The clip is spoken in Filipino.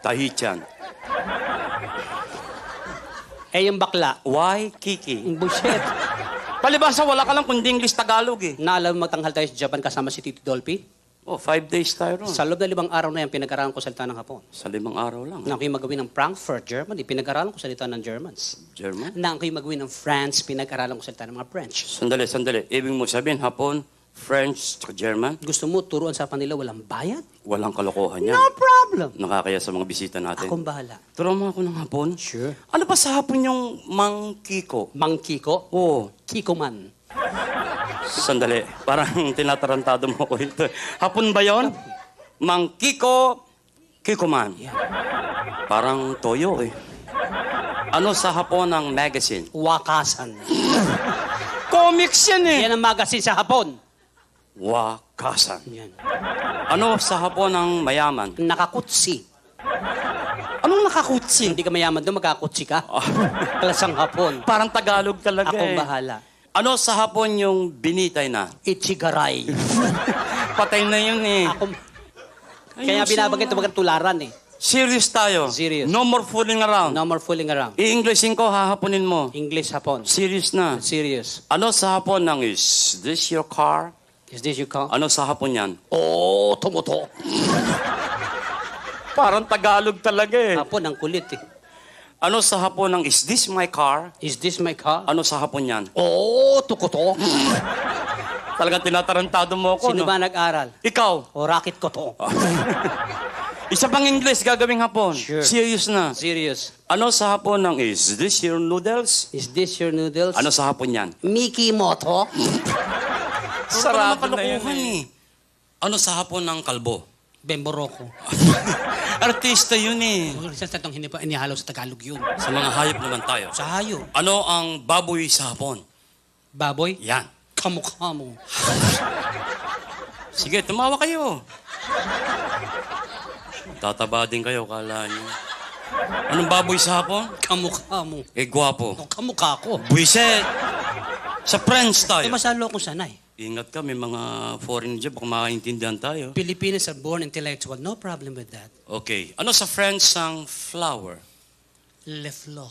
Tahitian. Eh, yung bakla. Waikiki. Yung bullshit. Palibasa, wala ka lang kundi English Tagalog eh. Naalam mo magtanghal tayo sa Japan kasama si Tito Dolphy? Oh, 5 days tayo ron. Sa loob na 5 araw na yan, pinag-aralan ko salita ng Hapon. Sa 5 araw lang. Na ako'y magawin ng Frankfurt, Germany, pinag-aralan ko salita ng Germans. German? Na ako'y magawin ng France, pinag-aralan ko salita ng mga French. Sandali. Ibig mo sabihin, Hapon, French, German, Gusto mo turuan sa kanila walang bayad? walang kalokohan yan. No problem. Nakakaya sa mga bisita natin. Akong bahala. Turuan mo ako ng Hapon. Sure. Ano ba sa Hapon yung Mang Kiko? Mang Kiko? Oo. Kiko man. Sandali. Parang tinatarantado mo ko ito. Hapon ba yon? Mang Kiko, Kiko man. Yeah. Parang toyo eh. Ano sa Hapon ang magazine? Wakasan. Comics yan eh. Yan ang magazine sa Hapon. Wakasan. Yan. Ano sa Hapon ang mayaman? Nakakutsi. Anong nakakutsi? Hindi ka mayaman doon, magkakutsi ka. Klasang Hapon. Parang Tagalog talaga Akong eh. bahala. Ano sa Hapon yung binitay na? Ichigaray. Patay na yun eh. Ako, kaya binabanggit ito magandang tularan eh. Serious tayo. Serious. No more fooling around. No more fooling around. I-Englishin ko, hahaponin mo. English Hapon. Serious na. Serious. Ano sa Hapon ng is this your car? Is this your car? Ano sa Hapon yan? Oh, tumuto. Parang Tagalog talaga eh. Hapon, ang kulit eh. Ano sa Hapon ng is this my car? Is this my car? Ano sa Hapon yan? Oh, tukuto. Talagang tinatarantado mo ako, Sino no? ba nag-aral? Ikaw. O racket ko to. Isa pang English gagawing Hapon. Sure. Serious na. Serious. Ano sa Hapon ng is this your noodles? Is this your noodles? Ano sa Hapon yan? Mickey Moto? Sarado na yun eh. Ano sa Hapon ng kalbo? Bemboroko. Artista yun eh. Sa tatong hindi pa inihalo sa Tagalog yun. Sa mga hayop naman tayo. Sa hayo. Ano ang baboy sa Hapon? Baboy? Yan. Kamukha mo. Sige, tumawa kayo. Tataba din kayo, kala nyo. Anong baboy sa Hapon? Kamukha mo. Eh, gwapo. O, kamukha ko. Buiset! Sa French Eh, tayo. masalo akong sanay. Ingat ka, may mga foreign job, baka makaintindihan tayo. Filipinos are born intellectual. No problem with that. Okay. Ano sa French ang flower? Le fleur.